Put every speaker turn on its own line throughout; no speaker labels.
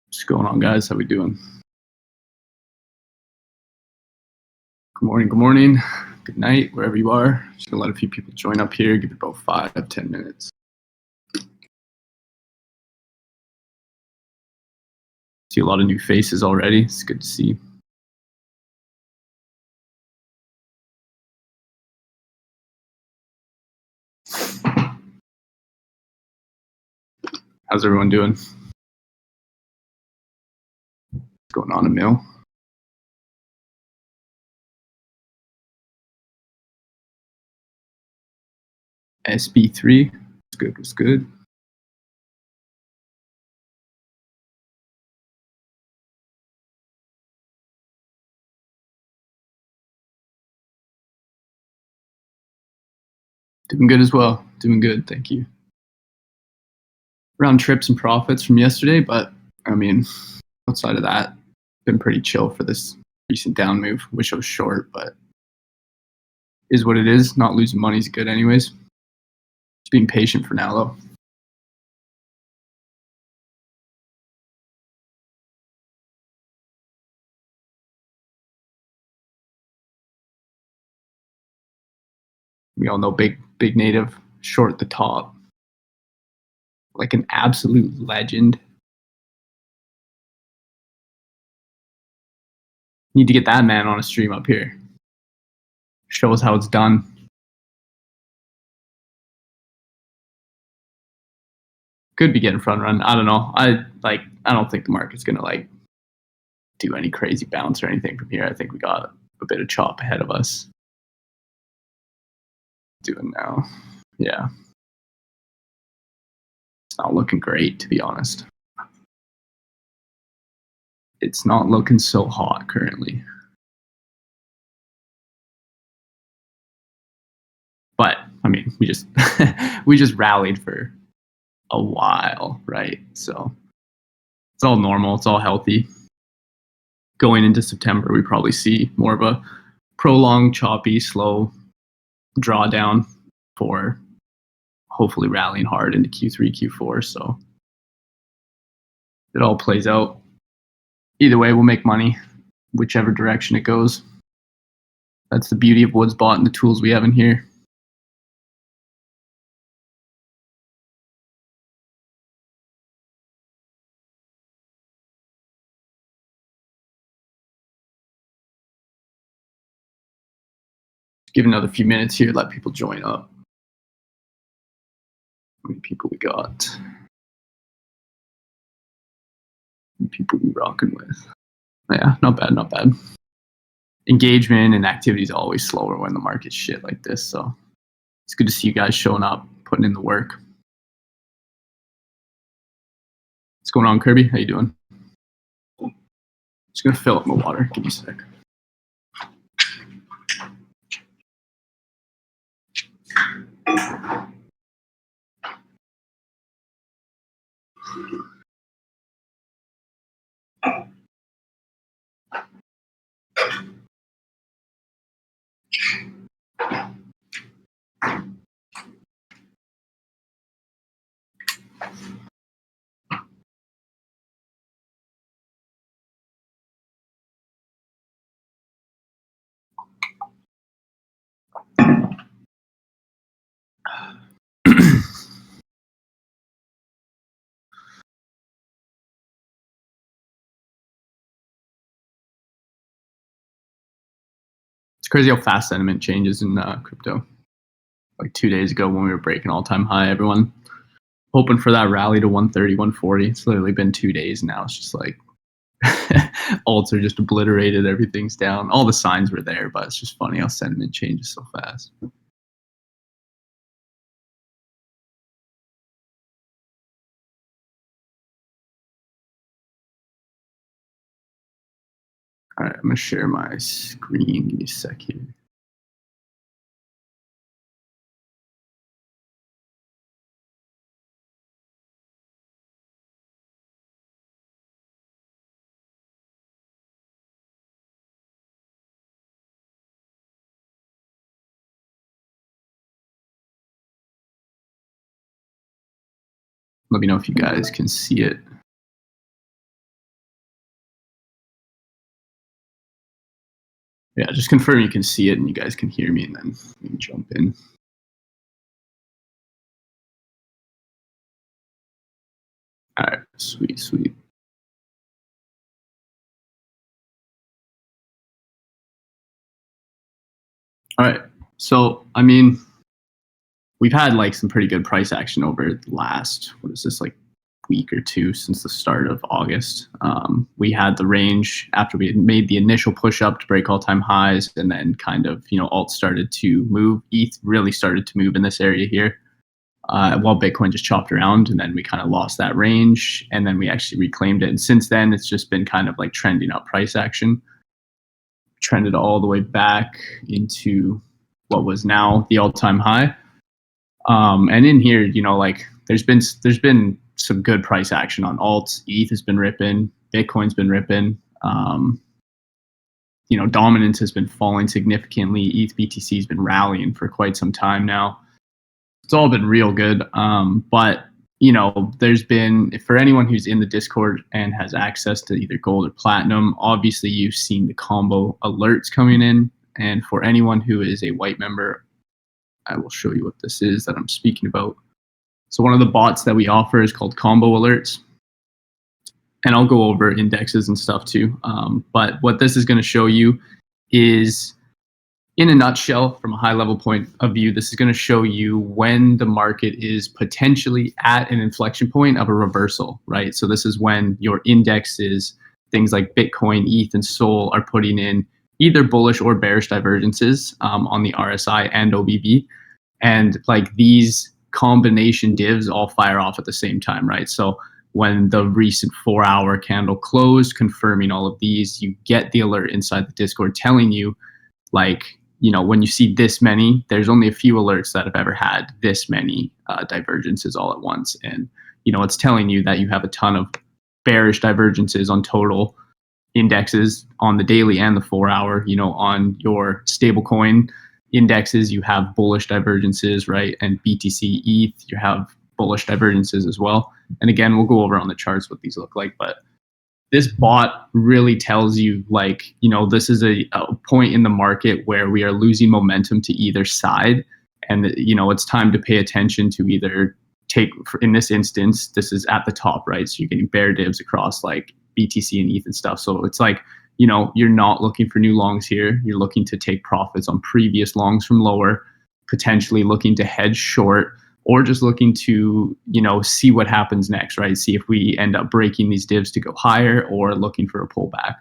What's going on, guys? How we doing? Good morning, good morning, good night, wherever you are. Just gonna let a few people join up here, give it about 5-10 minutes. See a lot of new faces already. It's good to see. How's everyone doing? What's going on, Emil? SB3. It's good, it's good. Doing good as well. Doing good, thank you. Round trips and profits from yesterday, but I mean, outside of that, been pretty chill for this recent down move. Wish I was short, but is what it is. Not losing money is good anyways. Just being patient for now though. We all know big native short the top, like an absolute legend. Need to get that man on a stream up here. Show us how it's done. Could be getting front run. I don't know. I don't think the market's gonna do any crazy bounce or anything from here. I think we got a bit of chop ahead of us. Doing now. Yeah. It's not looking great, to be honest. It's not looking so hot currently. But I mean, we just we just rallied for a while, right? So it's all normal. It's all healthy. Going into September, we probably see more of a prolonged, choppy, slow drawdown for hopefully rallying hard into Q3, Q4. So it all plays out. Either way, we'll make money, whichever direction it goes. That's the beauty of Woodsbot and the tools we have in here. Give another few minutes here, let people join up. How many people we got? How many people we rocking with? Yeah, not bad, not bad. Engagement and activity is always slower when the market's shit like this, so it's good to see you guys showing up, putting in the work. What's going on, Kirby? How you doing? Just gonna fill up my water. Give me a sec. It's crazy how fast sentiment changes in crypto. Like 2 days ago when we were breaking all-time high, everyone hoping for that rally to 130, 140. It's literally been 2 days now. It's just like alts are just obliterated. Everything's down. All the signs were there, but it's just funny how sentiment changes so fast. All right, I'm gonna share my screen. Give me a sec here. Let me know if you guys can see it. Yeah, just confirm you can see it and you guys can hear me, and then we can jump in. All right, sweet, sweet. All right, so I mean, we've had like some pretty good price action over the last, what is this, like week or two since the start of August. We had the range after we had made the initial push up to break all-time highs, and then kind of, alt started to move. ETH really started to move in this area here, while Bitcoin just chopped around, and then we kind of lost that range, and then we actually reclaimed it. And since then, it's just been kind of like trending up price action, trended all the way back into what was now the all-time high. And in here, like there's been some good price action on alts. ETH has been ripping, Bitcoin's been ripping. Dominance has been falling significantly. ETH BTC has been rallying for quite some time now. It's all been real good. But there's been, for anyone who's in the Discord and has access to either gold or platinum, obviously you've seen the combo alerts coming in. And for anyone who is a white member, I will show you what this is that I'm speaking about. So one of the bots that we offer is called Combo Alerts. And I'll go over indexes and stuff too. But what this is going to show you is, in a nutshell, from a high level point of view, this is going to show you when the market is potentially at an inflection point of a reversal, right? So this is when your indexes, things like Bitcoin, ETH, and Sol, are putting in either bullish or bearish divergences on the RSI and OBV. And like these combination divs all fire off at the same time, right? So when the recent 4-hour candle closed, confirming all of these, you get the alert inside the Discord telling you, like, when you see this many, there's only a few alerts that have ever had this many divergences all at once. And, it's telling you that you have a ton of bearish divergences on total indexes on the daily and the 4-hour. On your stablecoin indexes, you have bullish divergences, right? And BTC, ETH, you have bullish divergences as well. And again, we'll go over on the charts what these look like, but this bot really tells you, like, this is a point in the market where we are losing momentum to either side. And, it's time to pay attention to either take, in this instance, this is at the top, right? So you're getting bear divs across like BTC and ETH and stuff. So it's like, you're not looking for new longs here. You're looking to take profits on previous longs from lower, potentially looking to hedge short, or just looking to, see what happens next, right? See if we end up breaking these divs to go higher, or looking for a pullback.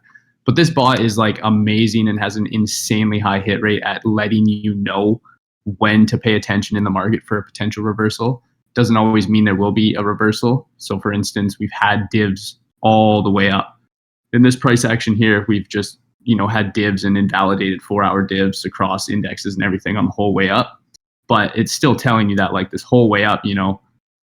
But this bot is like amazing and has an insanely high hit rate at letting you know when to pay attention in the market for a potential reversal. Doesn't always mean there will be a reversal. So for instance, we've had divs all the way up. In this price action here, we've just, had divs and invalidated 4-hour divs across indexes and everything on the whole way up. But it's still telling you that, like, this whole way up,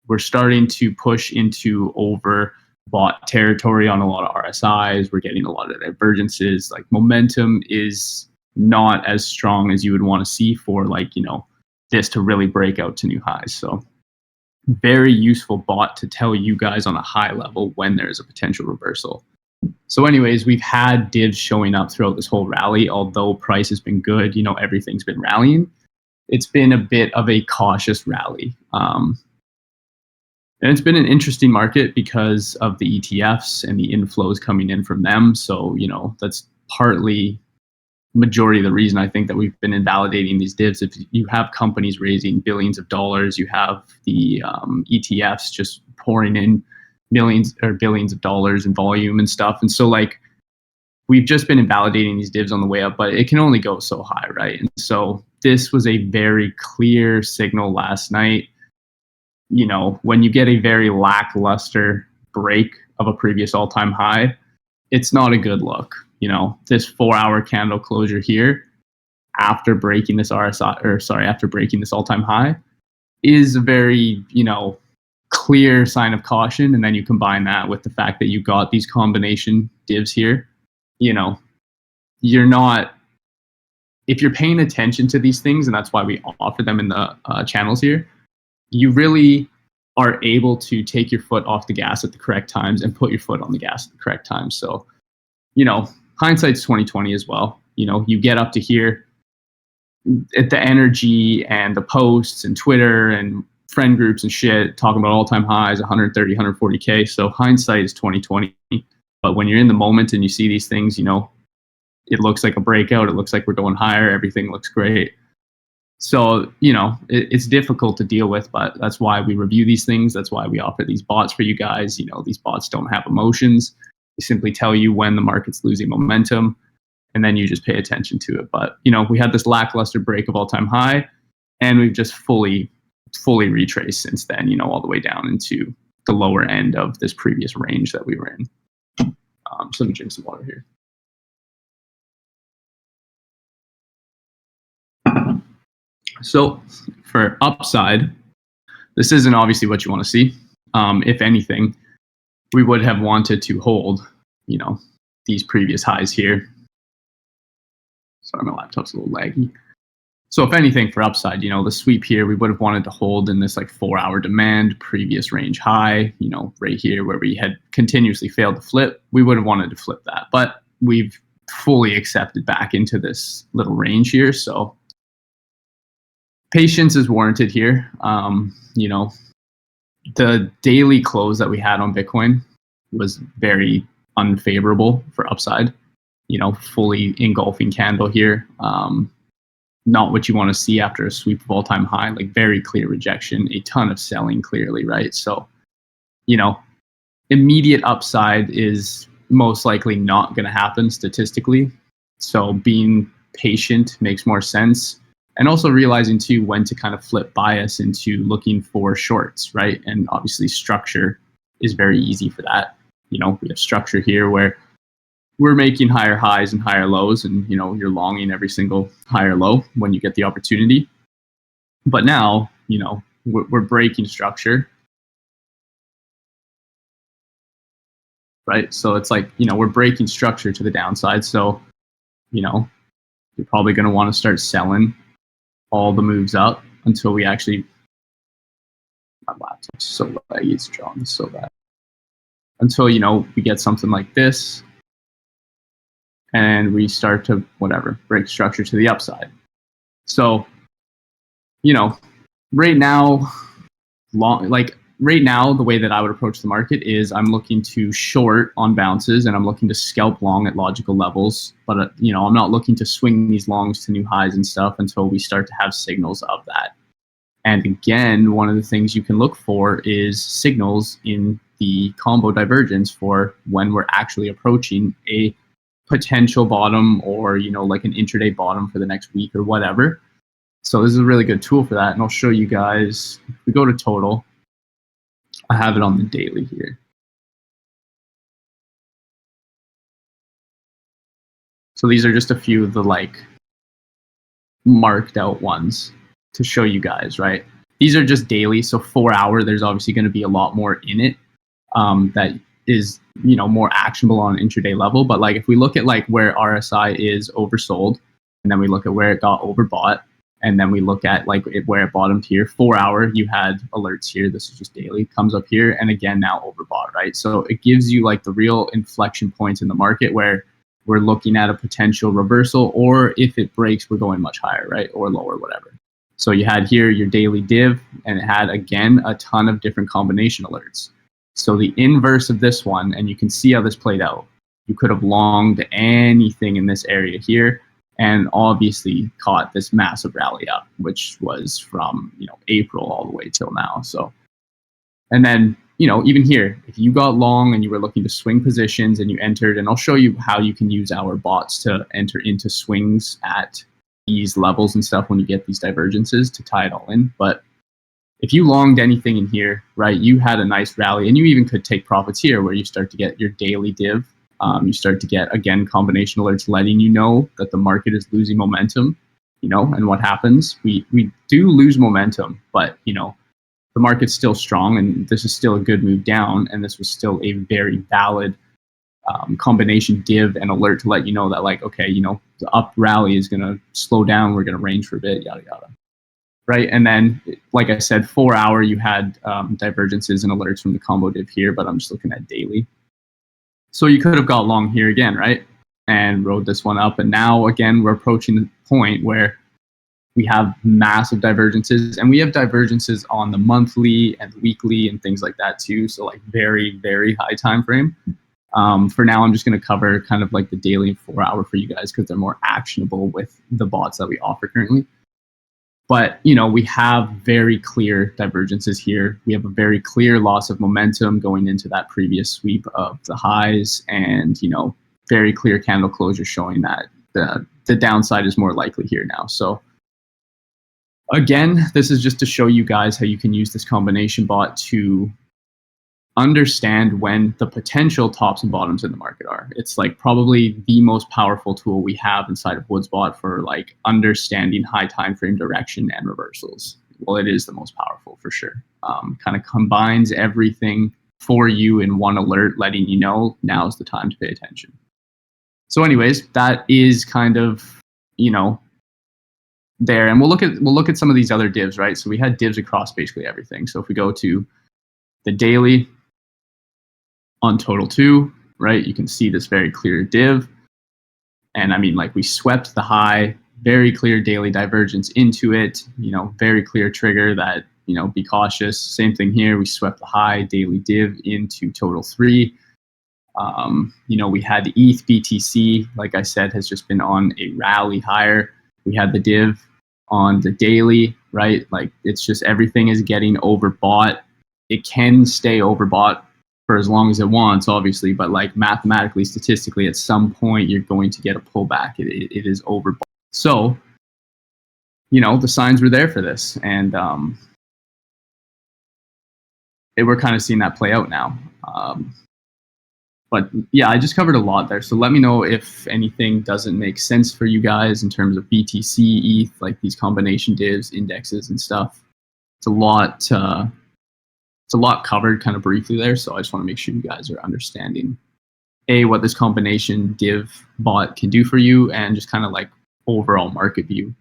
we're starting to push into overbought territory on a lot of RSIs. We're getting a lot of divergences. Like, momentum is not as strong as you would want to see for, like, this to really break out to new highs. So very useful bot to tell you guys on a high level when there's a potential reversal. So anyways, we've had divs showing up throughout this whole rally. Although price has been good, everything's been rallying. It's been a bit of a cautious rally. And it's been an interesting market because of the ETFs and the inflows coming in from them. So, that's partly majority of the reason I think that we've been invalidating these divs. If you have companies raising billions of dollars, you have the ETFs just pouring in millions or billions of dollars in volume and stuff. And so, like, we've just been invalidating these divs on the way up, but it can only go so high, right? And so this was a very clear signal last night. When you get a very lackluster break of a previous all-time high, it's not a good look. This 4-hour candle closure here, after breaking this after breaking this all-time high, is a very, clear sign of caution. And then you combine that with the fact that you got these combination divs here, you're not, if you're paying attention to these things, and that's why we offer them in the channels here, you really are able to take your foot off the gas at the correct times and put your foot on the gas at the correct times. So, hindsight's 2020 as well. You get up to here, at the energy and the posts and Twitter and friend groups and shit talking about all-time highs, 130, 140K. So hindsight is 2020. But when you're in the moment and you see these things, it looks like a breakout. It looks like we're going higher. Everything looks great. So, it's difficult to deal with, but that's why we review these things. That's why we offer these bots for you guys. These bots don't have emotions. They simply tell you when the market's losing momentum, and then you just pay attention to it. But, we had this lackluster break of all-time high, and we've just fully retraced since then, all the way down into the lower end of this previous range that we were in. So let me drink some water here. So for upside, this isn't obviously what you want to see. If anything, we would have wanted to hold, these previous highs here. Sorry, my laptop's a little laggy. So if anything, for upside, the sweep here, we would have wanted to hold in this 4-hour demand, previous range high, right here where we had continuously failed to flip. We would have wanted to flip that, but we've fully accepted back into this little range here. So patience is warranted here. The daily close that we had on Bitcoin was very unfavorable for upside, fully engulfing candle here. Not what you want to see after a sweep of all-time high, very clear rejection, a ton of selling clearly, right? So, immediate upside is most likely not going to happen statistically. So being patient makes more sense. And also realizing too when to kind of flip bias into looking for shorts, right? And obviously structure is very easy for that. We have structure here where we're making higher highs and higher lows, and you're longing every single higher low when you get the opportunity. But now, we're breaking structure, right? So it's we're breaking structure to the downside. So, you're probably going to want to start selling all the moves up until we actually, my laptop's so laggy, it's drawing so bad. Until, we get something like this, and we start to, break structure to the upside. So, right now, right now, the way that I would approach the market is I'm looking to short on bounces and I'm looking to scalp long at logical levels. But, I'm not looking to swing these longs to new highs and stuff until we start to have signals of that. And again, one of the things you can look for is signals in the combo divergence for when we're actually approaching a potential bottom or, an intraday bottom for the next week or whatever. So this is a really good tool for that. And I'll show you guys, if we go to total, I have it on the daily here. So these are just a few of the marked out ones to show you guys, right? These are just daily. So 4-hour, there's obviously going to be a lot more in it that is, more actionable on an intraday level. But if we look at where RSI is oversold, and then we look at where it got overbought, and then we look at where it bottomed here, 4-hour, you had alerts here. This is just daily, comes up here, and again now overbought, right? So it gives you the real inflection points in the market where we're looking at a potential reversal, or if it breaks, we're going much higher, right? Or lower, whatever. So you had here your daily div, and it had, again, a ton of different combination alerts. So the inverse of this one, and you can see how this played out. You could have longed anything in this area here, and obviously caught this massive rally up, which was from April all the way till now. So, and then even here, if you got long and you were looking to swing positions and you entered, and I'll show you how you can use our bots to enter into swings at these levels and stuff when you get these divergences to tie it all in. But if you longed anything in here, right, you had a nice rally, and you even could take profits here where you start to get your daily div. You start to get, again, combination alerts letting you know that the market is losing momentum, and what happens? We do lose momentum, but, the market's still strong, and this is still a good move down, and this was still a very valid combination div and alert to let you know that, okay, the up rally is going to slow down, we're going to range for a bit, yada, yada. Right, and then, like I said, 4-hour, you had divergences and alerts from the combo div here, but I'm just looking at daily. So you could have got long here again, right? and rode this one up. And now, again, we're approaching the point where we have massive divergences, and we have divergences on the monthly and weekly and things like that too. So like very, very high time frame. For now, I'm just going to cover kind of like the daily and 4 hour for you guys because they're more actionable with the bots that we offer currently. But, you know, we have very clear divergences here. We have a very clear loss of momentum going into that previous sweep of the highs, and, you know, very clear candle closure showing that the downside is more likely here now. So again, this is just to show you guys how you can use this combination bot to understand when the potential tops and bottoms in the market are. It's like probably the most powerful tool we have inside of Woodsbot for like understanding high time frame direction and reversals. Well, it is the most powerful for sure. Kind of combines everything for you in one alert, letting you know now's the time to pay attention. So anyways, that is kind of, you know, there. And we'll look at some of these other divs, right? So we had divs across basically everything. So if we go to the daily on total 2, right, you can see this very clear div. And I mean, like, we swept the high, very clear daily divergence into it, you know, very clear trigger that, you know, be cautious. Same thing here. We swept the high daily div into total 3. You know, we had the ETH BTC, like I said, has just been on a rally higher. We had the div on the daily, right? Like, it's just everything is getting overbought. It can stay overbought for as long as it wants, obviously, but like mathematically, statistically, at some point you're going to get a pullback. It is overbought. So, you know, the signs were there for this, and we're kind of seeing that play out now. But yeah, I just covered a lot there. So let me know if anything doesn't make sense for you guys in terms of BTC, ETH, like these combination divs, indexes, and stuff. It's a lot. It's a lot covered kind of briefly there. So I just want to make sure you guys are understanding what this combination div bot can do for you, and just kind of like overall market view.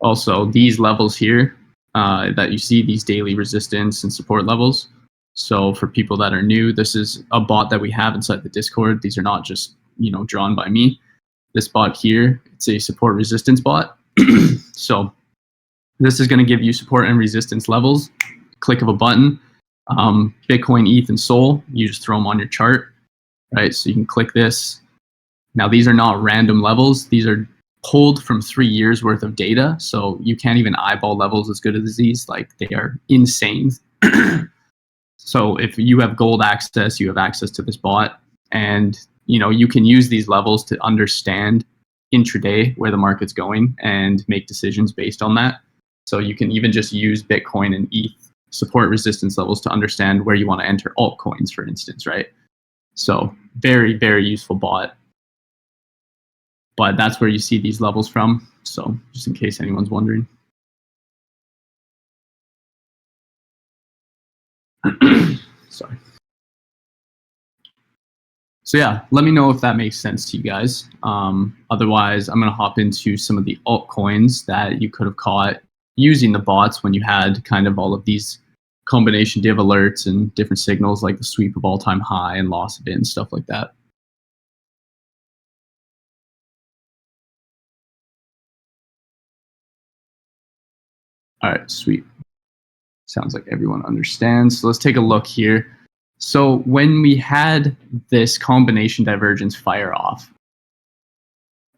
Also, these levels here that you see, these daily resistance and support levels. So for people that are new, this is a bot that we have inside the Discord. These are not just, you know, drawn by me. This bot here, it's a support resistance bot. So this is going to give you support and resistance levels. Click of a button. Bitcoin, ETH, and Sol, you just throw them on your chart, right? So you can click this. Now, these are not random levels. These are pulled from 3 years worth of data. So you can't even eyeball levels as good as these. Like, they are insane. So if you have gold access, you have access to this bot, and you know, you can use these levels to understand intraday where the market's going and make decisions based on that. So you can even just use Bitcoin and ETH support resistance levels to understand where you want to enter altcoins, for instance, right? So very, very useful bot. But that's where you see these levels from. So just in case anyone's wondering. Sorry. So yeah, let me know if that makes sense to you guys. Otherwise, I'm going to hop into some of the altcoins that you could have caught using the bots when you had kind of all of these combination div alerts and different signals like the sweep of all-time high and loss of it and stuff like that. All right, sweet. Sounds like everyone understands. So let's take a look here. So when we had this combination divergence fire off,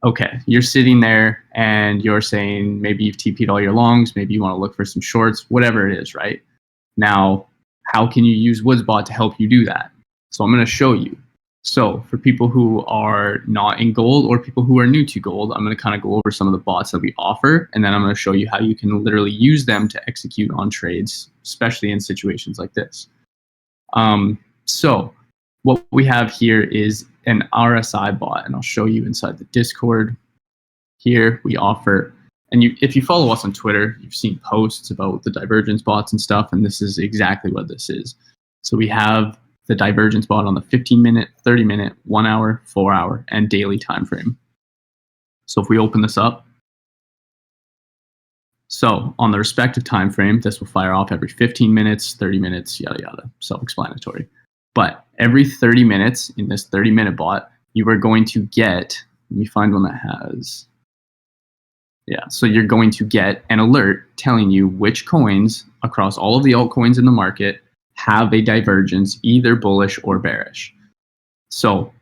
okay, you're sitting there and you're saying maybe you've TP'd all your longs, maybe you want to look for some shorts, whatever it is, right? Now, how can you use Woodsbot to help you do that? So I'm going to show you. So for people who are not in gold or people who are new to gold, I'm going to kind of go over some of the bots that we offer, and then I'm going to show you how you can literally use them to execute on trades, especially in situations like this. So what we have here is an RSI bot, and I'll show you inside the Discord. Here we offer, and if you follow us on Twitter, you've seen posts about the divergence bots and stuff, and this is exactly what this is. So we have the divergence bot on the 15-minute, 30-minute, 1 hour, 4 hour, and daily time frame. So if we open this up, So on the respective time frame, this will fire off every 15 minutes, 30 minutes, yada, yada, self-explanatory. But every 30 minutes in this 30-minute bot, you are going to get, let me find one that has, yeah, so you're going to get an alert telling you which coins across all of the altcoins in the market have a divergence, either bullish or bearish. So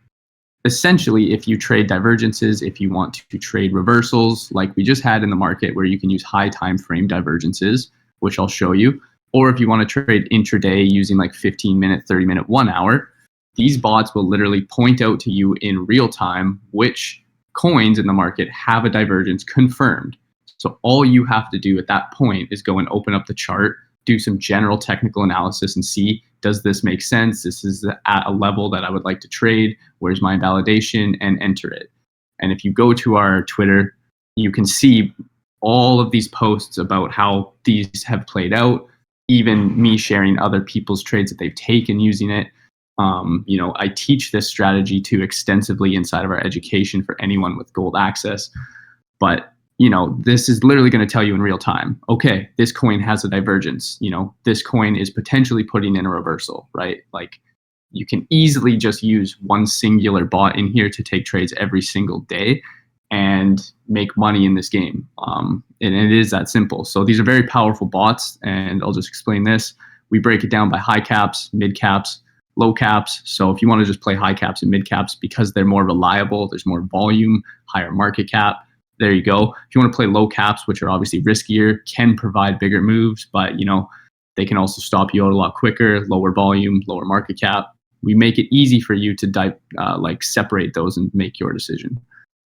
essentially, if you trade divergences, if you want to trade reversals like we just had in the market where you can use high time frame divergences, which I'll show you, or if you want to trade intraday using like 15-minute, 30-minute, 1 hour, these bots will literally point out to you in real time which coins in the market have a divergence confirmed. So all you have to do at that point is go and open up the chart, do some general technical analysis and see, does this make sense? This is at a level that I would like to trade. Where's my validation? And enter it. And if you go to our Twitter, you can see all of these posts about how these have played out, even me sharing other people's trades that they've taken using it. I teach this strategy too extensively inside of our education for anyone with gold access. But this is literally going to tell you in real time, okay, this coin has a divergence. This coin is potentially putting in a reversal, right? Like you can easily just use one singular bot in here to take trades every single day and make money in this game. And it is that simple. So these are very powerful bots, and I'll just explain this. We break it down by high caps, mid caps, low caps. So if you want to just play high caps and mid caps because they're more reliable, there's more volume, higher market cap, there you go. If you want to play low caps, which are obviously riskier, can provide bigger moves, but they can also stop you out a lot quicker, lower volume, lower market cap. We make it easy for you to separate those and make your decision.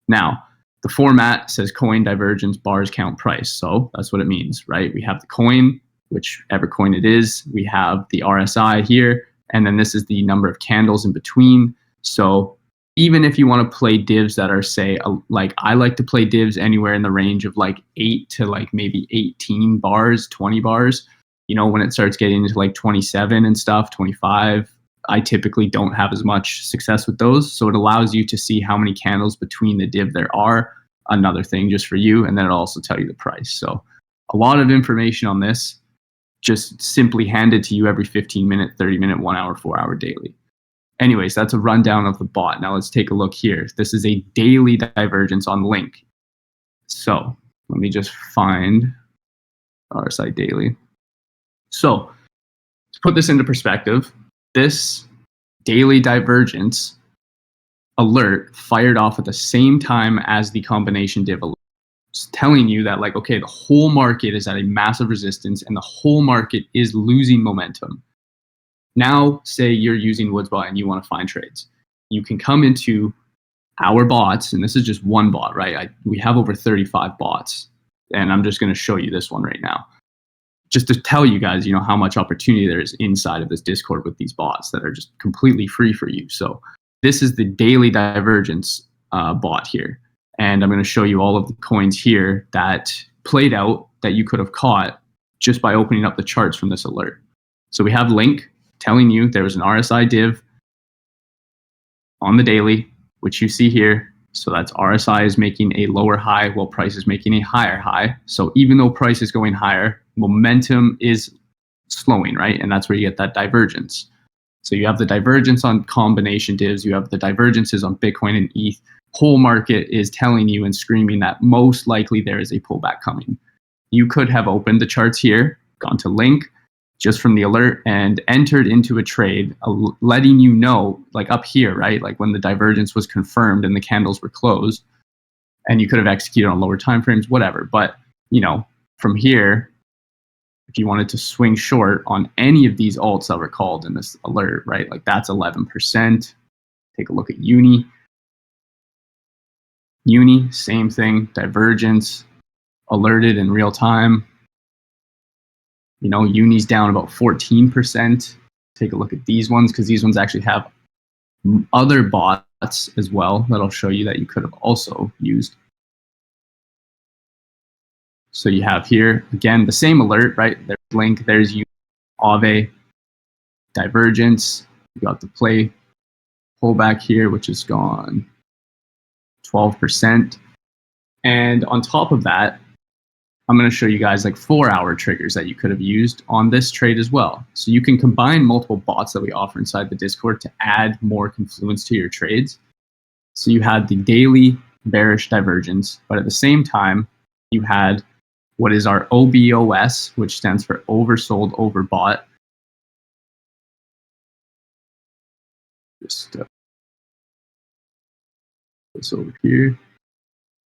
Now, the format says coin divergence bars count price. So that's what it means, right? We have the coin, whichever coin it is. We have the RSI here, and then this is the number of candles in between. So even if you want to play divs that are, say, like I like to play divs anywhere in the range of like 8 to like maybe 18 bars, 20 bars, when it starts getting into like 27 and stuff, 25, I typically don't have as much success with those. So it allows you to see how many candles between the div there are, another thing just for you, and then it'll also tell you the price. So a lot of information on this, just simply handed to you every 15-minute, 30-minute, 1 hour, 4 hour daily. Anyways, that's a rundown of the bot. Now let's take a look here. This is a daily divergence on Link. So let me just find RSI daily. So to put this into perspective, this daily divergence alert fired off at the same time as the combination div alert. It's telling you that okay, the whole market is at a massive resistance and the whole market is losing momentum. Now, say you're using Woodsbot and you want to find trades. You can come into our bots, and this is just one bot, right? We have over 35 bots, and I'm just going to show you this one right now. Just to tell you guys, how much opportunity there is inside of this Discord with these bots that are just completely free for you. So this is the daily divergence bot here. And I'm going to show you all of the coins here that played out that you could have caught just by opening up the charts from this alert. So we have Link telling you there was an RSI div on the daily, which you see here. So that's RSI is making a lower high while price is making a higher high. So even though price is going higher, momentum is slowing, right? And that's where you get that divergence. So you have the divergence on combination divs, you have the divergences on Bitcoin and ETH. Whole market is telling you and screaming that most likely there is a pullback coming. You could have opened the charts here, gone to Link, just from the alert, and entered into a trade, letting you know, like up here, right? Like when the divergence was confirmed and the candles were closed, and you could have executed on lower time frames, whatever. But, from here, if you wanted to swing short on any of these alts that were called in this alert, right? Like that's 11%. Take a look at Uni. Uni, same thing, divergence, alerted in real time. Uni's down about 14%. Take a look at these ones because these ones actually have other bots as well that I'll show you that you could have also used. So you have here, again, the same alert, right? There's Link, there's Uni, Aave, divergence. You got the play pullback here, which is gone 12%. And on top of that, I'm going to show you guys like 4-hour triggers that you could have used on this trade as well. So you can combine multiple bots that we offer inside the Discord to add more confluence to your trades. So you had the daily bearish divergence, but at the same time, you had what is our OBOS, which stands for oversold, overbought. Just this over here.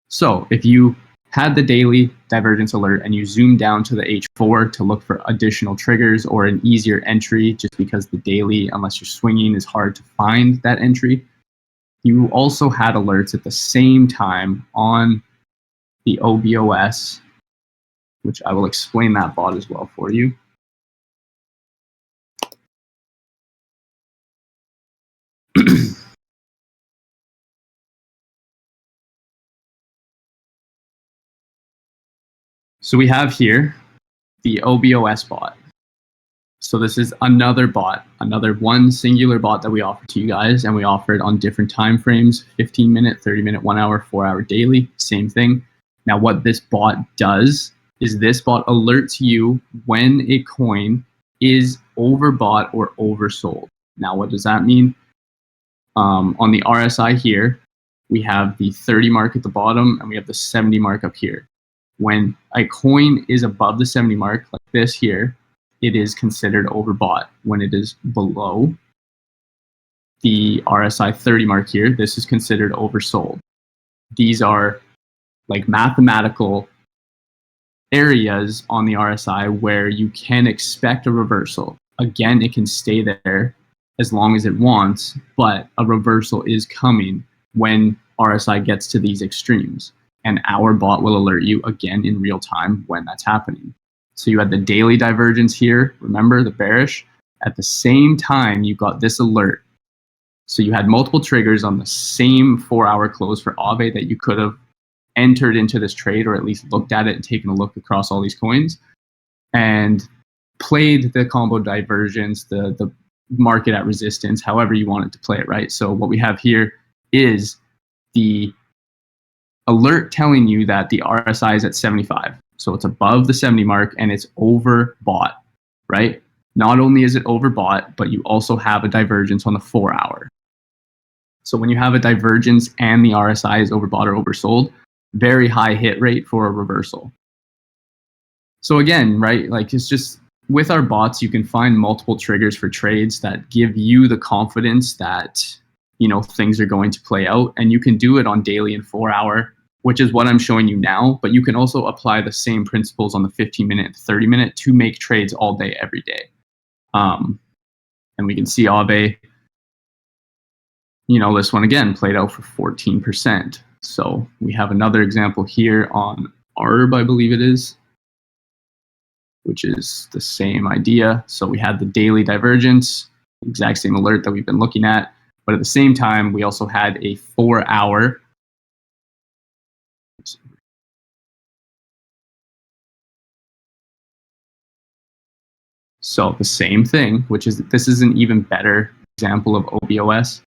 So if you had the daily divergence alert and you zoom down to the H4 to look for additional triggers or an easier entry, just because the daily, unless you're swinging, is hard to find that entry, you also had alerts at the same time on the OBOS, which I will explain that bot as well for you. So we have here the OBOS bot. So this is another bot, another one singular bot that we offer to you guys, and we offer it on different time frames, 15-minute, 30-minute, 1 hour, 4 hour daily, same thing. Now what this bot does is this bot alerts you when a coin is overbought or oversold. Now what does that mean? On the RSI here, we have the 30 mark at the bottom and we have the 70 mark up here. When a coin is above the 70 mark, like this here, it is considered overbought. When it is below the RSI 30 mark here, this is considered oversold. These are like mathematical areas on the RSI where you can expect a reversal. Again, it can stay there as long as it wants, but a reversal is coming when RSI gets to these extremes. And our bot will alert you again in real time when that's happening. So you had the daily divergence here, remember the bearish. At the same time, you got this alert. So you had multiple triggers on the same 4-hour close for Aave that you could have entered into this trade, or at least looked at it and taken a look across all these coins and played the combo divergence, the market at resistance, however you wanted to play it, right? So what we have here is the alert telling you that the RSI is at 75. So it's above the 70 mark and it's overbought, right? Not only is it overbought, but you also have a divergence on the 4-hour. So when you have a divergence and the RSI is overbought or oversold, very high hit rate for a reversal. So again, right, like it's just with our bots, you can find multiple triggers for trades that give you the confidence that, you know, things are going to play out, and you can do it on daily and 4-hour, which is what I'm showing you now, but you can also apply the same principles on the 15-minute and 30-minute to make trades all day, every day. And we can see Aave, you know, this one again played out for 14%. So we have another example here on ARB, I believe it is, which is the same idea. So we had the daily divergence, exact same alert that we've been looking at, but at the same time, we also had a 4-hour. So the same thing, which is this is an even better example of OBOS.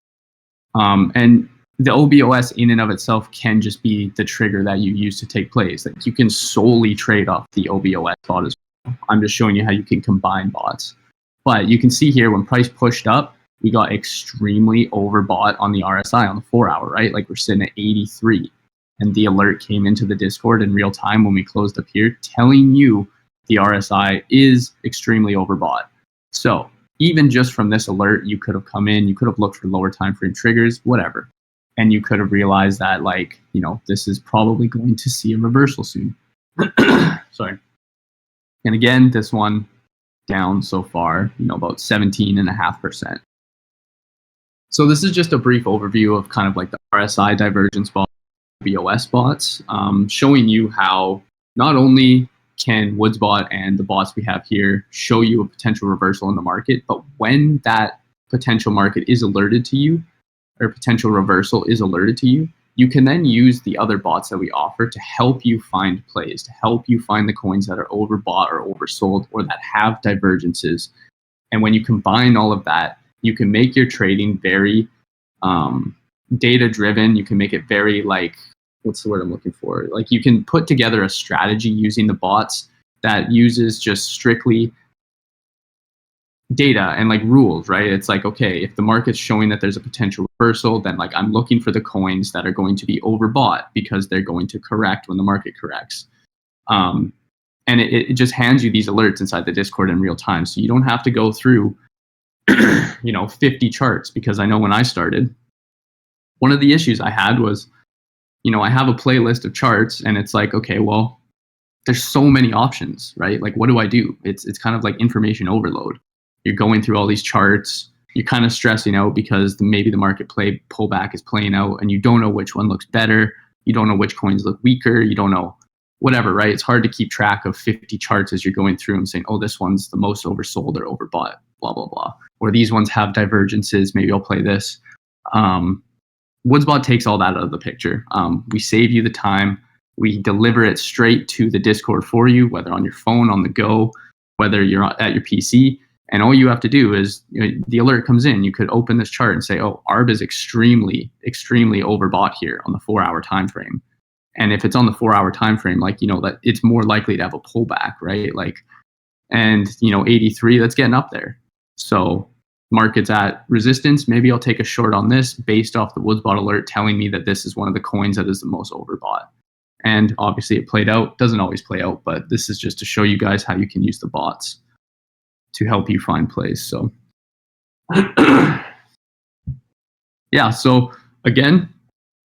And the OBOS in and of itself can just be the trigger that you use to take plays. Like you can solely trade off the OBOS bot as well. I'm just showing you how you can combine bots. But you can see here when price pushed up, we got extremely overbought on the RSI on the 4-hour, right? Like we're sitting at 83. And the alert came into the Discord in real time when we closed up here, telling you the RSI is extremely overbought. So even just from this alert, you could have come in, you could have looked for lower time frame triggers, whatever. And you could have realized that, like, you know, this is probably going to see a reversal soon. Sorry. And again, this one down so far, you know, about 17.5%. So this is just a brief overview of kind of like the RSI divergence bot, BOS bots, showing you how not only can Woodsbot and the bots we have here show you a potential reversal in the market, but when that potential market is alerted to you, or potential reversal is alerted to you, you can then use the other bots that we offer to help you find plays, to help you find the coins that are overbought or oversold or that have divergences. And when you combine all of that, you can make your trading very data driven. You can make it very like what's the word I'm looking for? Like you can put together a strategy using the bots that uses just strictly data and like rules, right? It's like, okay, if the market's showing that there's a potential reversal, then like I'm looking for the coins that are going to be overbought because they're going to correct when the market corrects. And it just hands you these alerts inside the Discord in real time. So you don't have to go through, 50 charts, because I know when I started, one of the issues I had was, I have a playlist of charts and it's like, okay, well, there's so many options, right? Like, what do I do? It's kind of like information overload. You're going through all these charts. You're kind of stressing out because maybe the market pullback is playing out and you don't know which one looks better. You don't know which coins look weaker. You don't know whatever, right? It's hard to keep track of 50 charts as you're going through and saying, oh, this one's the most oversold or overbought, blah, blah, blah. Or these ones have divergences. Maybe I'll play this. Woodsbot takes all that out of the picture. We save you the time. We deliver it straight to the Discord for you, whether on your phone, on the go, whether you're at your PC. And all you have to do is, the alert comes in. You could open this chart and say, oh, ARB is extremely, extremely overbought here on the 4-hour time frame. And if it's on the 4-hour time frame, like, that it's more likely to have a pullback, right? Like, and 83, that's getting up there. So market's at resistance. Maybe I'll take a short on this based off the Woodsbot alert telling me that this is one of the coins that is the most overbought. And obviously it played out. Doesn't always play out, but this is just to show you guys how you can use the bots to help you find plays. So yeah, so again,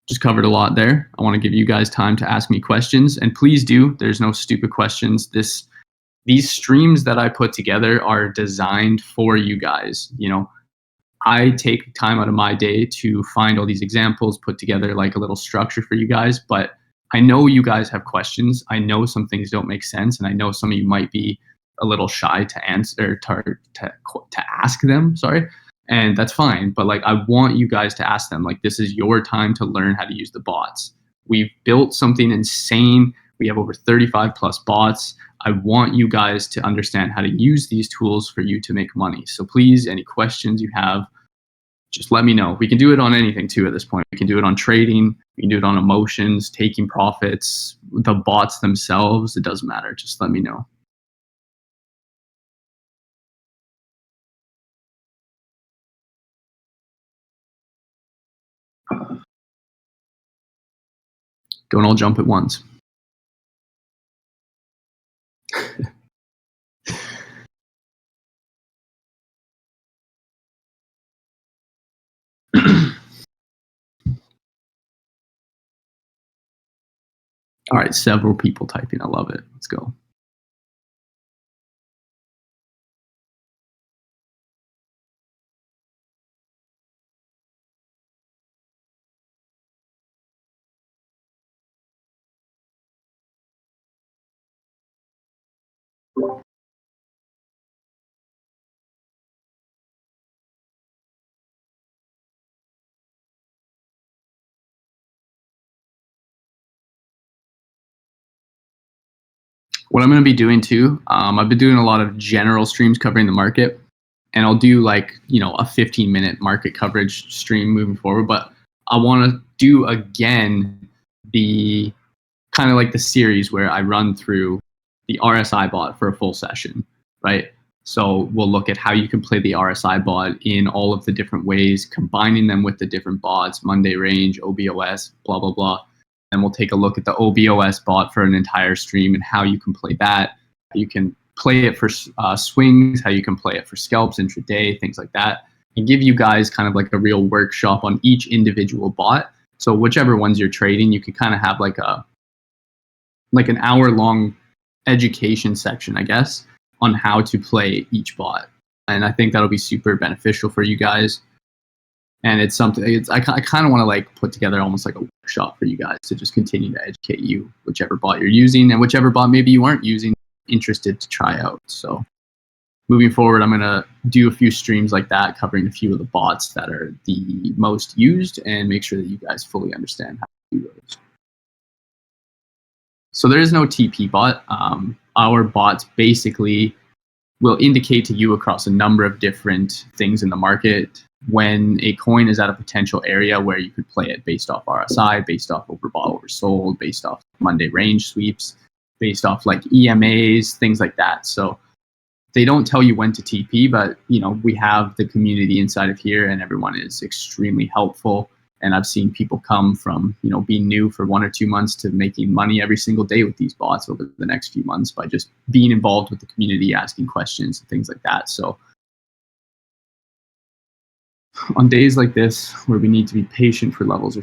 just covered a lot there. I want to give you guys time to ask me questions, and please do. There's no stupid questions. These streams that I put together are designed for you guys. I take time out of my day to find all these examples, put together like a little structure for you guys, but I know you guys have questions. I know some things don't make sense, and I know some of you might be a little shy to answer, to ask them, sorry. And that's fine, but like I want you guys to ask them. Like, this is your time to learn how to use the bots. We've built something insane. We have over 35 plus bots. I want you guys to understand how to use these tools for you to make money. So please, any questions you have, just let me know. We can do it on anything too at this point. We can do it on trading. We can do it on emotions, taking profits, the bots themselves. It doesn't matter. Just let me know. Don't all jump at once. All right, several people typing. I love it. Let's go. What I'm going to be doing too, I've been doing a lot of general streams covering the market, and I'll do like, a 15-minute market coverage stream moving forward. But I want to do again the kind of like the series where I run through the RSI bot for a full session, right? So we'll look at how you can play the RSI bot in all of the different ways, combining them with the different bots, Monday range, OBOS, blah, blah, blah. And we'll take a look at the OBOS bot for an entire stream and how you can play that. You can play it for swings, how you can play it for scalps, intraday, things like that, and give you guys kind of like a real workshop on each individual bot. So whichever ones you're trading, you can kind of have like an hour-long education section, I guess, on how to play each bot. And I think that'll be super beneficial for you guys. And it's something, I kind of want to like put together almost like a workshop for you guys to just continue to educate you, whichever bot you're using and whichever bot maybe you aren't using, interested to try out. So moving forward, I'm going to do a few streams like that, covering a few of the bots that are the most used, and make sure that you guys fully understand how to do those. So there is no TP bot. Our bots basically will indicate to you across a number of different things in the market, when a coin is at a potential area where you could play it based off RSI, based off overbought, oversold, based off Monday range sweeps, based off like EMAs, things like that. So they don't tell you when to TP, but we have the community inside of here, and everyone is extremely helpful. And I've seen people come from being new for 1 or 2 months to making money every single day with these bots over the next few months by just being involved with the community, asking questions and things like that. So on days like this where we need to be patient for levels, or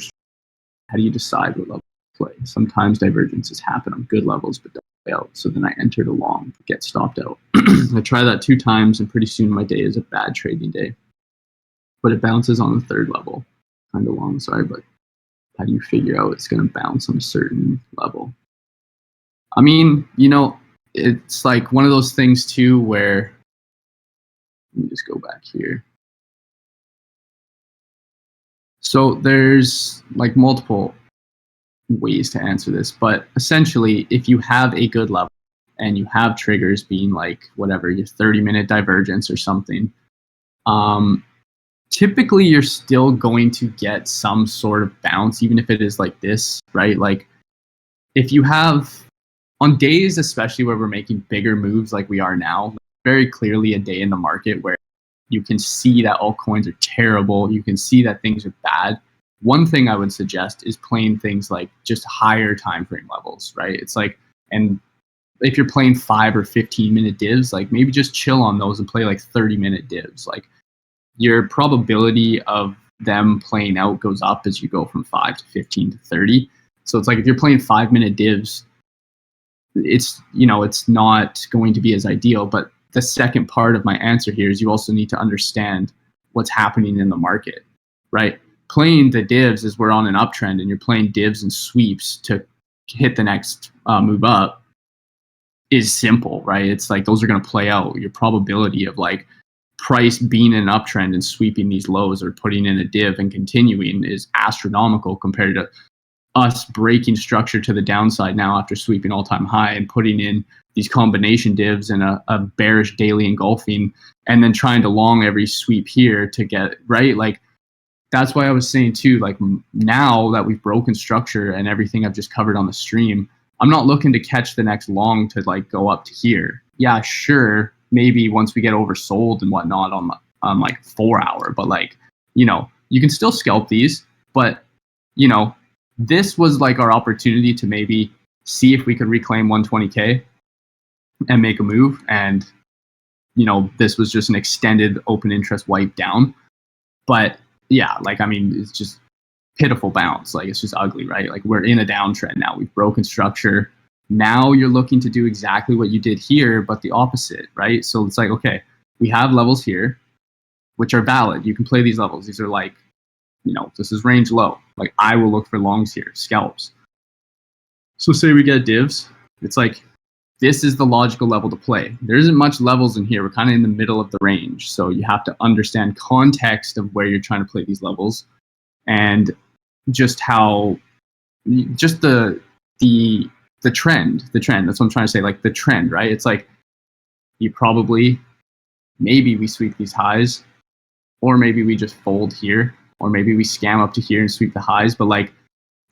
how do you decide what level to play? Sometimes divergences happen on good levels, but don't play out. So then I entered a long, get stopped out. I try that 2 times, and pretty soon my day is a bad trading day. But it bounces on the 3rd level. Kind of long, sorry, but how do you figure out it's going to bounce on a certain level? I mean, it's like one of those things too where, let me just go back here. So there's like multiple ways to answer this, but essentially if you have a good level and you have triggers being like whatever, your 30-minute divergence or something, typically you're still going to get some sort of bounce, even if it is like this, right? Like if you have, on days especially where we're making bigger moves like we are now, very clearly a day in the market where you can see that all coins are terrible, you can see that things are bad. One thing I would suggest is playing things like just higher time frame levels, right? It's like, and if you're playing 5 or 15-minute divs, like maybe just chill on those and play like 30-minute divs. Like your probability of them playing out goes up as you go from 5 to 15 to 30. So it's like if you're playing 5-minute divs, it's it's not going to be as ideal. But the second part of my answer here is you also need to understand what's happening in the market, right? Playing the divs as we're on an uptrend and you're playing divs and sweeps to hit the next move up is simple, right? It's like those are going to play out. Your probability of like price being in an uptrend and sweeping these lows or putting in a div and continuing is astronomical compared to us breaking structure to the downside now after sweeping all-time high and putting in these combination divs and a bearish daily engulfing and then trying to long every sweep here to get right. Like that's why I was saying too, like now that we've broken structure and everything I've just covered on the stream, I'm not looking to catch the next long to like go up to here. Yeah, sure. Maybe once we get oversold and whatnot on like 4 hour, but like, you can still scalp these, but this was like our opportunity to maybe see if we could reclaim 120K and make a move. And, this was just an extended open interest wipe down. But yeah, like, I mean, it's just pitiful bounce. Like, it's just ugly, right? Like we're in a downtrend now. We've broken structure. Now you're looking to do exactly what you did here, but the opposite, right? So it's like, okay, we have levels here, which are valid. You can play these levels. These are like, this is range low. Like I will look for longs here, scalps. So say we get divs. It's like, this is the logical level to play. There isn't much levels in here. We're kind of in the middle of the range. So you have to understand context of where you're trying to play these levels and just how, just the trend. That's what I'm trying to say. Like the trend, right? It's like you probably, maybe we sweep these highs, or maybe we just fold here, or maybe we scam up to here and sweep the highs. But like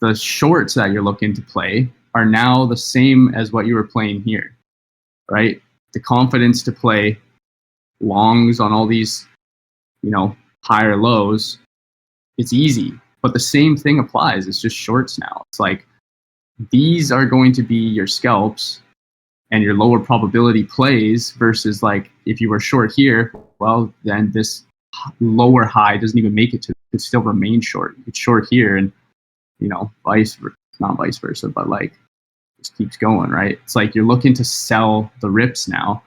the shorts that you're looking to play are now the same as what you were playing here, right? The confidence to play longs on all these, higher lows, it's easy. But the same thing applies. It's just shorts now. It's like these are going to be your scalps and your lower probability plays versus like if you were short here, well, then this lower high doesn't even make it to, it still remain short. It's short here and, not vice versa, but like just keeps going, right? It's like you're looking to sell the rips now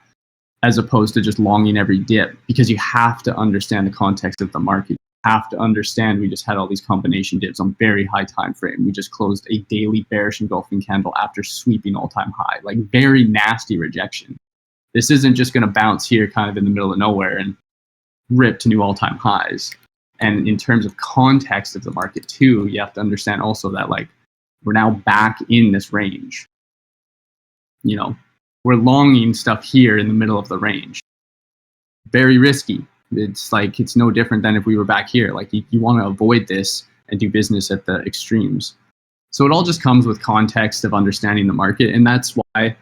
as opposed to just longing every dip because you have to understand the context of the market. You have to understand we just had all these combination dips on very high time frame. We just closed a daily bearish engulfing candle after sweeping all-time high, like very nasty rejection. This isn't just going to bounce here kind of in the middle of nowhere and rip to new all-time highs. And in terms of context of the market too, you have to understand also that like we're now back in this range. We're longing stuff here in the middle of the range. Very risky, It's like, it's no different than if we were back here. Like you want to avoid this and do business at the extremes. So it all just comes with context of understanding the market. And that's why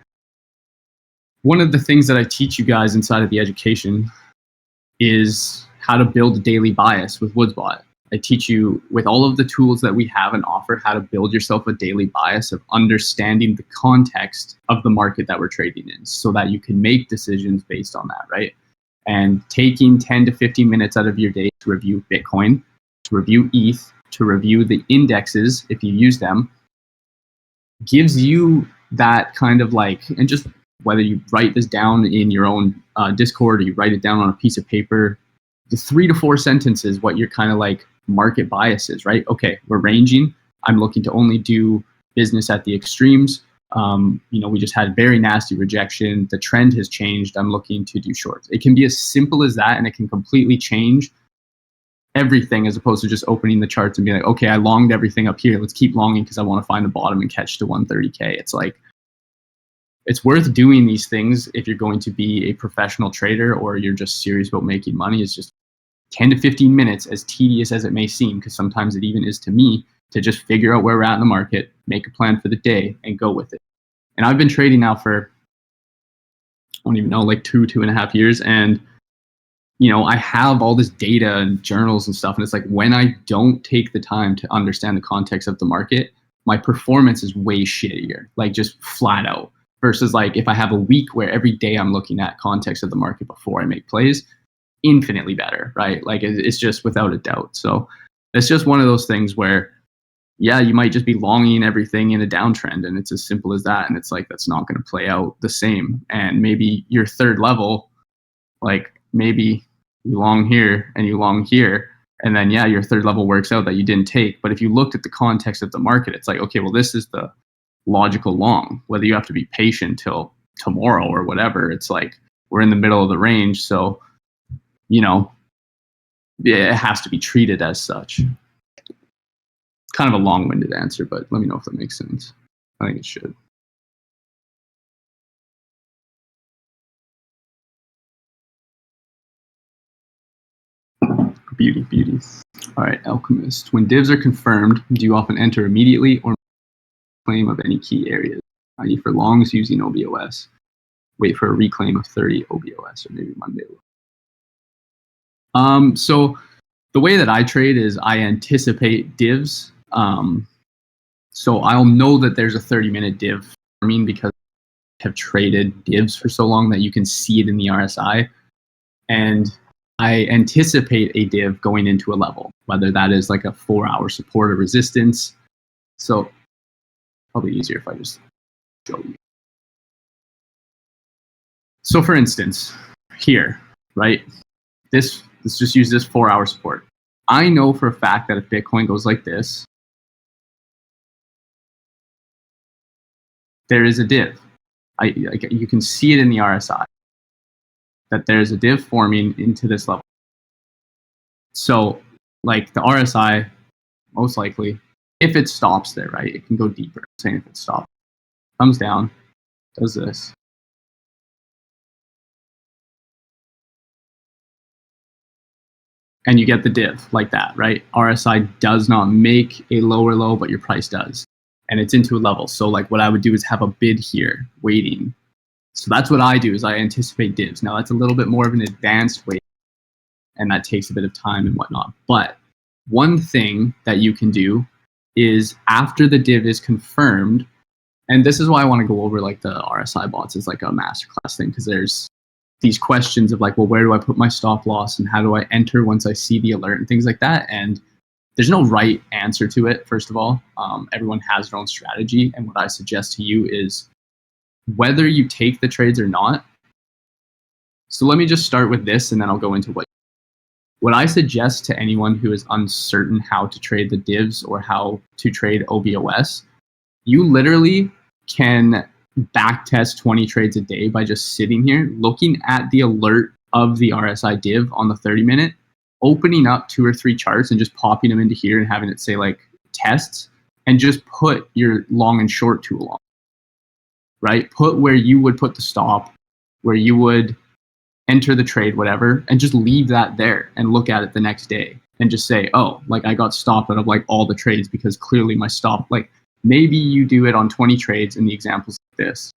one of the things that I teach you guys inside of the education is how to build a daily bias with Woodsbot. I teach you with all of the tools that we have and offer how to build yourself a daily bias of understanding the context of the market that we're trading in so that you can make decisions based on that, right? And taking 10 to 15 minutes out of your day to review Bitcoin, to review ETH, to review the indexes, if you use them, gives you that kind of like, and just whether you write this down in your own Discord or you write it down on a piece of paper, the 3 to 4 sentences, what your kind of like market bias is, right? Okay, we're ranging. I'm looking to only do business at the extremes. We just had very nasty rejection. The trend has changed. I'm looking to do shorts. It can be as simple as that, and it can completely change everything as opposed to just opening the charts and being like, okay, I longed everything up here. Let's keep longing because I want to find the bottom and catch to 130K. It's like, it's worth doing these things if you're going to be a professional trader or you're just serious about making money. It's just 10 to 15 minutes, as tedious as it may seem, because sometimes it even is to me, to just figure out where we're at in the market, make a plan for the day, and go with it. And I've been trading now for, I don't even know, like 2.5 years. And, I have all this data and journals and stuff. And it's like, when I don't take the time to understand the context of the market, my performance is way shittier, like just flat out. Versus like if I have a week where every day I'm looking at context of the market before I make plays, infinitely better, right? Like it's just without a doubt. So it's just one of those things where, yeah, you might just be longing everything in a downtrend, and it's as simple as that. And it's like, that's not going to play out the same. And maybe your third level, like maybe you long here and you long here, and then yeah, your third level works out that you didn't take. But if you looked at the context of the market, it's like, okay, well, this is the logical long. Whether you have to be patient till tomorrow or whatever, it's like we're in the middle of the range, so it has to be treated as such. Kind of a long-winded answer, but let me know if that makes sense. I think it should. Beauty. All right, Alchemist. When divs are confirmed, do you often enter immediately or claim of any key areas, i.e. for longs using OBOS? Wait for a reclaim of 30 OBOS or maybe Monday. So the way that I trade is I anticipate divs. So I'll know that there's a 30-minute div forming because I have traded divs for so long that you can see it in the RSI. And I anticipate a div going into a level, whether that is like a 4-hour support or resistance. So probably easier if I just show you. So for instance, here, right? Let's just use this 4-hour support. I know for a fact that if Bitcoin goes like this, there is a div. You can see it in the RSI that there's a div forming into this level. So like the RSI, most likely, if it stops there, right, it can go deeper. I'm saying if it stops, comes down, does this. And you get the div like that, right? RSI does not make a lower low, but your price does. And it's into a level. So like what I would do is have a bid here waiting. So that's what I do, is I anticipate divs. Now that's a little bit more of an advanced way, and that takes a bit of time and whatnot. But one thing that you can do is after the div is confirmed, and this is why I want to go over like the RSI bots as like a masterclass thing, because there's these questions of like, well, where do I put my stop loss and how do I enter once I see the alert and things like that. And there's no right answer to it, first of all. Everyone has their own strategy. And what I suggest to you is whether you take the trades or not. So let me just start with this, and then I'll go into what I suggest to anyone who is uncertain how to trade the divs or how to trade OBOS. You literally can backtest 20 trades a day by just sitting here, looking at the alert of the RSI div on the 30-minute, opening up 2 or 3 charts and just popping them into here and having it say like tests, and just put your long and short tool on, right? Put where you would put the stop, where you would enter the trade, whatever, and just leave that there and look at it the next day and just say, oh, like I got stopped out of like all the trades because clearly my stop, like maybe you do it on 20 trades in the examples like this.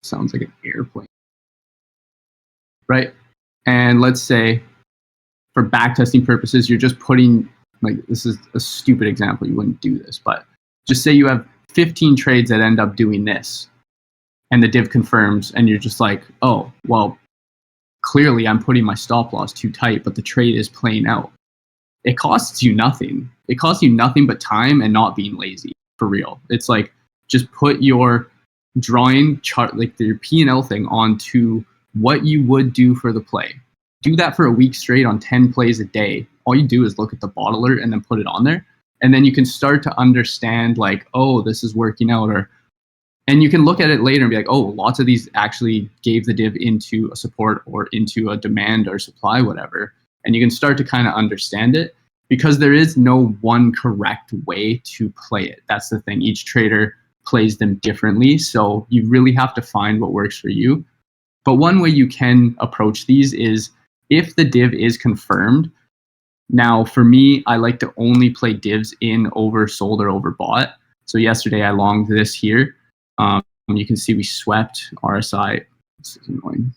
Sounds like an airplane, right? And let's say for backtesting purposes, you're just putting, like, this is a stupid example, you wouldn't do this, but just say you have 15 trades that end up doing this and the div confirms and you're just like, oh, well, clearly I'm putting my stop loss too tight, but the trade is playing out. It costs you nothing. It costs you nothing but time and not being lazy, for real. It's like, just put your drawing chart, like your P&L thing, onto what you would do for the play. Do that for a week straight on 10 plays a day. All you do is look at the bot alert and then put it on there. And then you can start to understand like, oh, this is working out. And you can look at it later and be like, oh, lots of these actually gave the div into a support or into a demand or supply, whatever. And you can start to kind of understand it, because there is no one correct way to play it. That's the thing. Each trader plays them differently. So you really have to find what works for you. But one way you can approach these is if the div is confirmed. Now, for me, I like to only play divs in oversold or overbought. So yesterday I longed this here. You can see we swept RSI. This is annoying.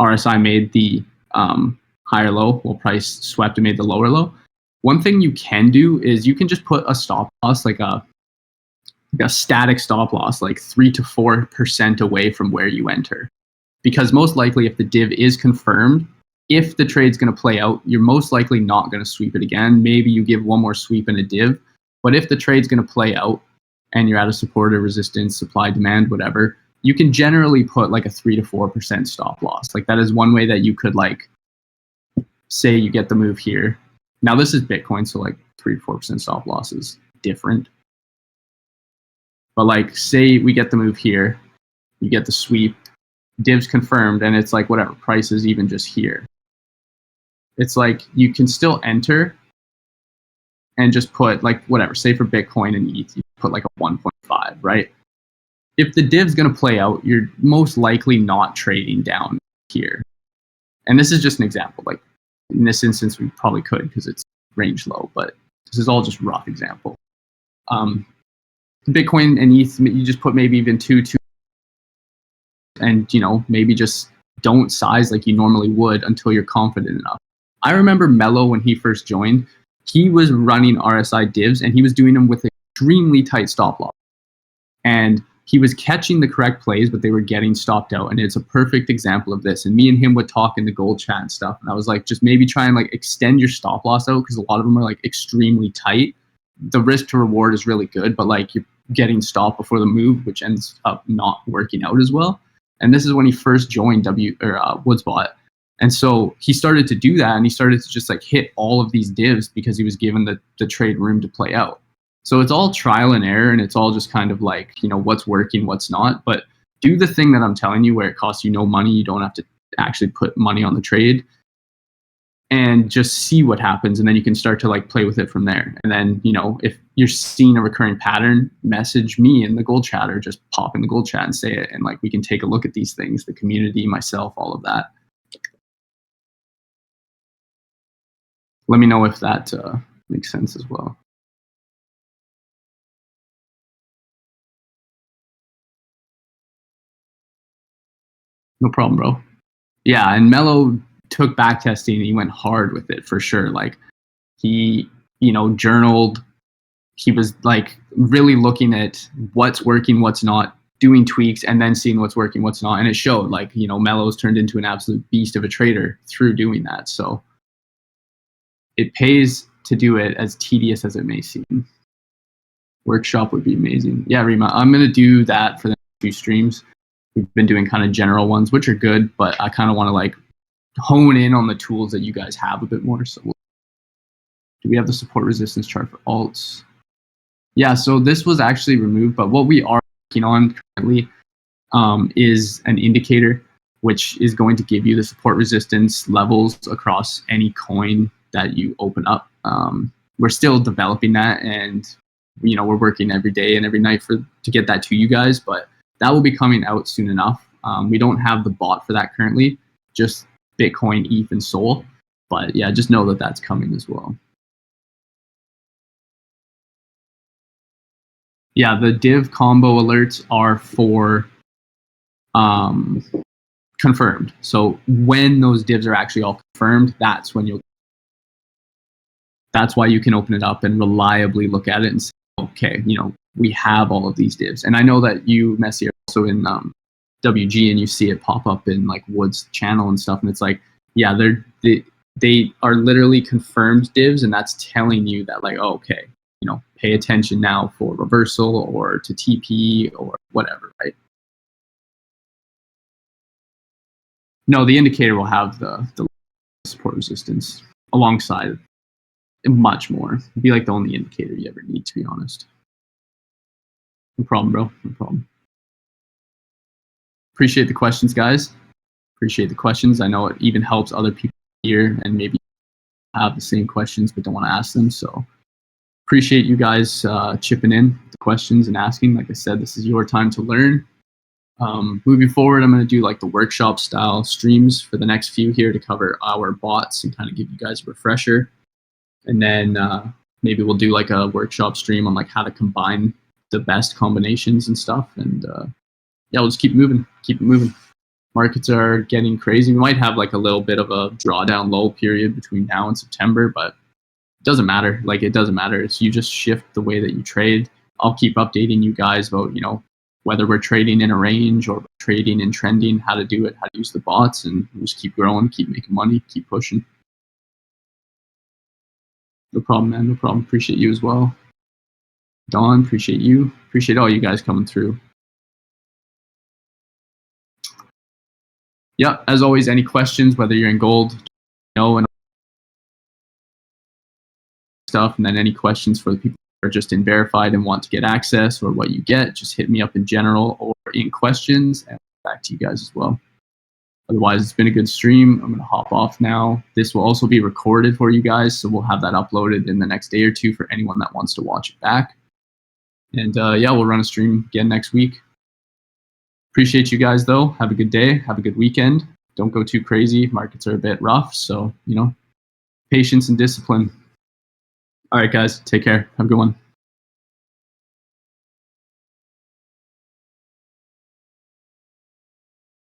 RSI made the higher low, while price swept and made the lower low. One thing you can do is you can just put a stop loss, like a static stop loss, like 3 to 4% away from where you enter. Because most likely if the div is confirmed, if the trade's going to play out, you're most likely not going to sweep it again. Maybe you give one more sweep in a div. But if the trade's going to play out and you're at a support or resistance, supply, demand, whatever, you can generally put like a 3 to 4% stop loss. Like that is one way that you could, like, say you get the move here. Now this is Bitcoin, so like 3 to 4% stop loss is different. But like, say we get the move here, you get the sweep, divs confirmed, and it's like whatever, price is even just here. It's like you can still enter and just put like whatever, say for Bitcoin and ETH, you put like a 1.5, right? If the div's going to play out, you're most likely not trading down here. And this is just an example. Like in this instance, we probably could because it's range low, but this is all just rough example. Bitcoin and ETH, you just put maybe even two, and maybe just don't size like you normally would until you're confident enough. I remember Mello, when he first joined, he was running RSI divs and he was doing them with extremely tight stop loss. And he was catching the correct plays, but they were getting stopped out. And it's a perfect example of this. And me and him would talk in the gold chat and stuff. And I was like, just maybe try and like extend your stop loss out, because a lot of them are like extremely tight. The risk to reward is really good, but like you're getting stopped before the move, which ends up not working out as well. And this is when he first joined Woodsbot. And so he started to do that, and he started to just like hit all of these divs because he was given the trade room to play out. So it's all trial and error, and it's all just kind of like, what's working, what's not. But do the thing that I'm telling you where it costs you no money. You don't have to actually put money on the trade, and just see what happens. And then you can start to like play with it from there. And then, if you're seeing a recurring pattern, message me in the gold chat, or just pop in the gold chat and say it. And like, we can take a look at these things, the community, myself, all of that. Let me know if that makes sense as well. No problem, bro. Yeah, and Mello took backtesting and he went hard with it for sure. Like he, journaled. He was like really looking at what's working, what's not, doing tweaks, and then seeing what's working, what's not. And it showed. Like, Mello's turned into an absolute beast of a trader through doing that. So it pays to do it, as tedious as it may seem. Workshop would be amazing. Yeah, Rima, I'm going to do that for the next few streams. We've been doing kind of general ones, which are good, but I kind of want to like hone in on the tools that you guys have a bit more. So do we have the support resistance chart for alts? Yeah, so this was actually removed, but what we are working on currently is an indicator, which is going to give you the support resistance levels across any coin that you open up. We're still developing that, and we're working every day and every night to get that to you guys. But that will be coming out soon enough. We don't have the bot for that currently, just Bitcoin, ETH, and Sol. But yeah, just know that that's coming as well. Yeah, the div combo alerts are for confirmed. So when those divs are actually all confirmed, that's why you can open it up and reliably look at it and say, okay, we have all of these divs. And I know that you, Messi, are also in WG, and you see it pop up in like Woods channel and stuff, and it's like, yeah, they are literally confirmed divs, and that's telling you that like, oh, okay, pay attention now for reversal or to TP or whatever, right? No, the indicator will have the support resistance alongside much more. It'd be like the only indicator you ever need, to be honest. No problem, bro. No problem. Appreciate the questions, guys. Appreciate the questions. I know it even helps other people here and maybe have the same questions but don't want to ask them. So appreciate you guys chipping in the questions and asking. Like I said, this is your time to learn. Moving forward, I'm going to do like the workshop style streams for the next few here to cover our bots and kind of give you guys a refresher. And then maybe we'll do like a workshop stream on like how to combine the best combinations and stuff. And yeah, we'll just keep moving, keep it moving. Markets are getting crazy. We might have like a little bit of a drawdown lull period between now and September, but it doesn't matter. Like, it doesn't matter. It's you just shift the way that you trade. I'll keep updating you guys about, whether we're trading in a range or trading and trending, how to do it, how to use the bots, and we'll just keep growing, keep making money, keep pushing. No problem, man. No problem. Appreciate you as well. Don, appreciate you. Appreciate all you guys coming through. Yeah, as always, any questions, whether you're in gold, and stuff, and then any questions for the people who are just in verified and want to get access or what you get, just hit me up in general or in questions, and back to you guys as well. Otherwise, it's been a good stream. I'm going to hop off now. This will also be recorded for you guys, so we'll have that uploaded in the next day or two for anyone that wants to watch it back. And yeah, we'll run a stream again next week. Appreciate you guys, though. Have a good day. Have a good weekend. Don't go too crazy. Markets are a bit rough, so, patience and discipline. All right, guys. Take care. Have a good one.